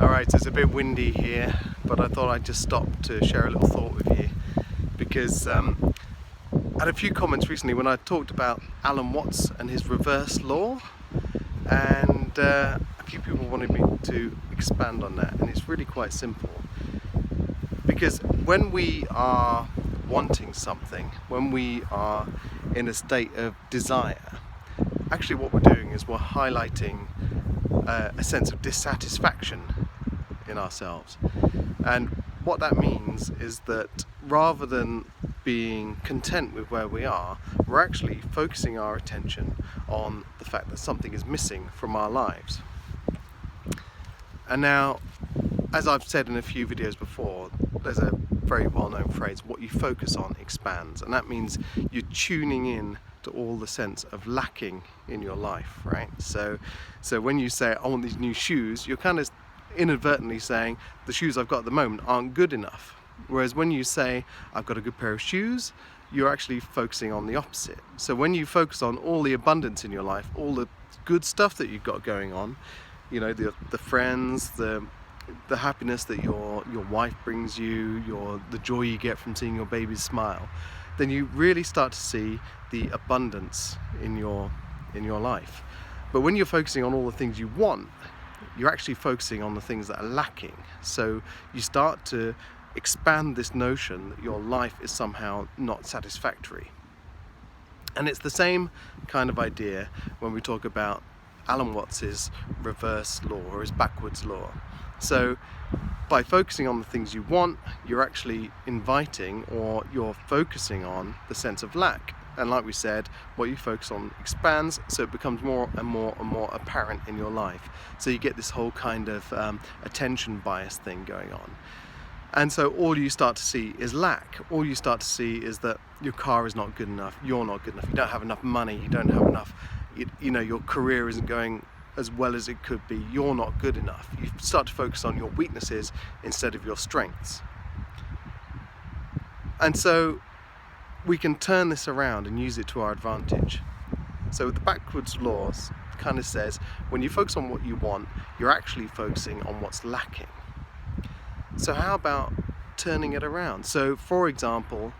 Alright, so it's a bit windy here, but I thought I'd just stop to share a little thought with you because I had a few comments recently when I talked about Alan Watts and his reverse law, and a few people wanted me to expand on that, and it's really quite simple. Because when we are wanting something, when we are in a state of desire, actually what we're doing is we're highlighting a sense of dissatisfaction in ourselves. And what that means is that rather than being content with where we are, we're actually focusing our attention on the fact that something is missing from our lives. And now, as I've said in a few videos before, there's a very well-known phrase, what you focus on expands, and that means you're tuning in to all the sense of lacking in your life, right? So when you say, I want these new shoes, you're kind of inadvertently saying, the shoes I've got at the moment aren't good enough. Whereas when you say, I've got a good pair of shoes, you're actually focusing on the opposite. So when you focus on all the abundance in your life, all the good stuff that you've got going on, you know, the friends, the happiness that your wife brings you, the joy you get from seeing your baby smile, then you really start to see the abundance in your life. But when you're focusing on all the things you want, you're actually focusing on the things that are lacking. So you start to expand this notion that your life is somehow not satisfactory. And it's the same kind of idea when we talk about Alan Watts's reverse law, or his backwards law. So by focusing on the things you want, you're actually inviting, or you're focusing on, the sense of lack. And like we said, what you focus on expands, so it becomes more and more and more apparent in your life. So you get this whole kind of attention bias thing going on. And so all you start to see is lack. All you start to see is that your car is not good enough, you're not good enough, you don't have enough money, you don't have enough, you know, your career isn't going as well as it could be, you're not good enough. You start to focus on your weaknesses instead of your strengths. And so we can turn this around and use it to our advantage. So the backwards laws kind of says, when you focus on what you want, you're actually focusing on what's lacking. So how about turning it around? So for example,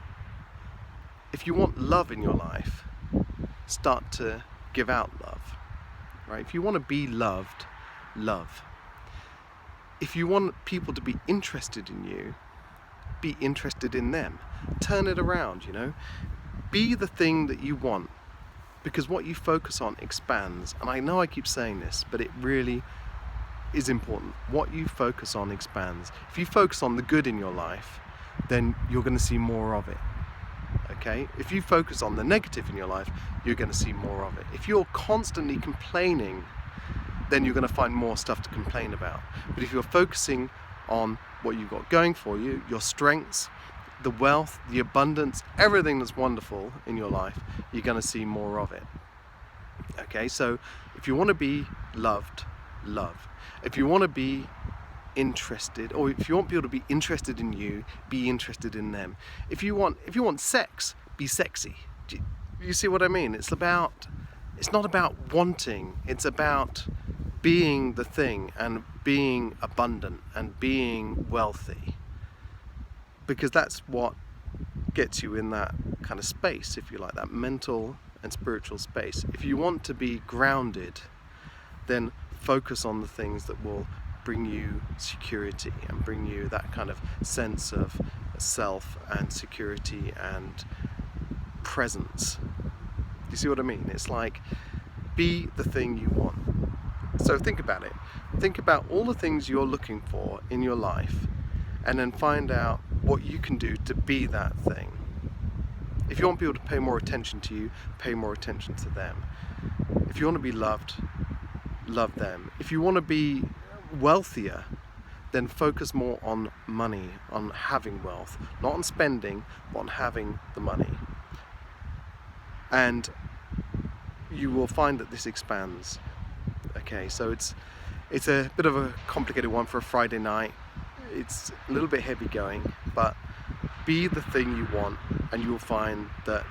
if you want love in your life, start to give out love, right? If you want to be loved, love. If you want people to be interested in you, be interested in them. Turn it around, you know. Be the thing that you want, because what you focus on expands. And I know I keep saying this, but it really is important. What you focus on expands. If you focus on the good in your life, then you're going to see more of it. Okay? If you focus on the negative in your life, you're going to see more of it. If you're constantly complaining, then you're going to find more stuff to complain about. But if you're focusing on what you've got going for you, your strengths, the wealth, the abundance, everything that's wonderful in your life, you're going to see more of it. Okay, so if you want to be loved, love. If you want to be interested, or if you want people to be interested in you, be interested in them. If you want sex, be sexy. Do you see what I mean? It's not about wanting, it's about being the thing, and being abundant, and being wealthy, because that's what gets you in that kind of space, if you like, that mental and spiritual space. If you want to be grounded, then focus on the things that will bring you security and bring you that kind of sense of self and security and presence. Do you see what I mean? It's like, be the thing you want. So think about it. Think about all the things you're looking for in your life, and then find out what you can do to be that thing. If you want people to pay more attention to you, pay more attention to them. If you want to be loved, love them. If you want to be wealthier, then focus more on money, on having wealth, not on spending, but on having the money. And you will find that this expands. Okay, so it's a bit of a complicated one for a Friday night. It's a little bit heavy going, but be the thing you want, and you will find that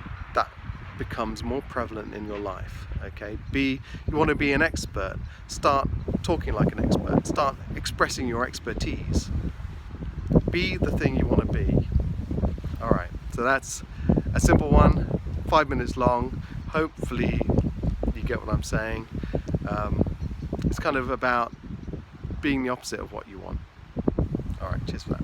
becomes more prevalent in your life. Okay, you want to be an expert, start talking like an expert, start expressing your expertise. Be the thing you want to be. Alright, so that's a simple one, 5 minutes long. Hopefully you get what I'm saying. It's kind of about being the opposite of what you want. Alright, cheers for that.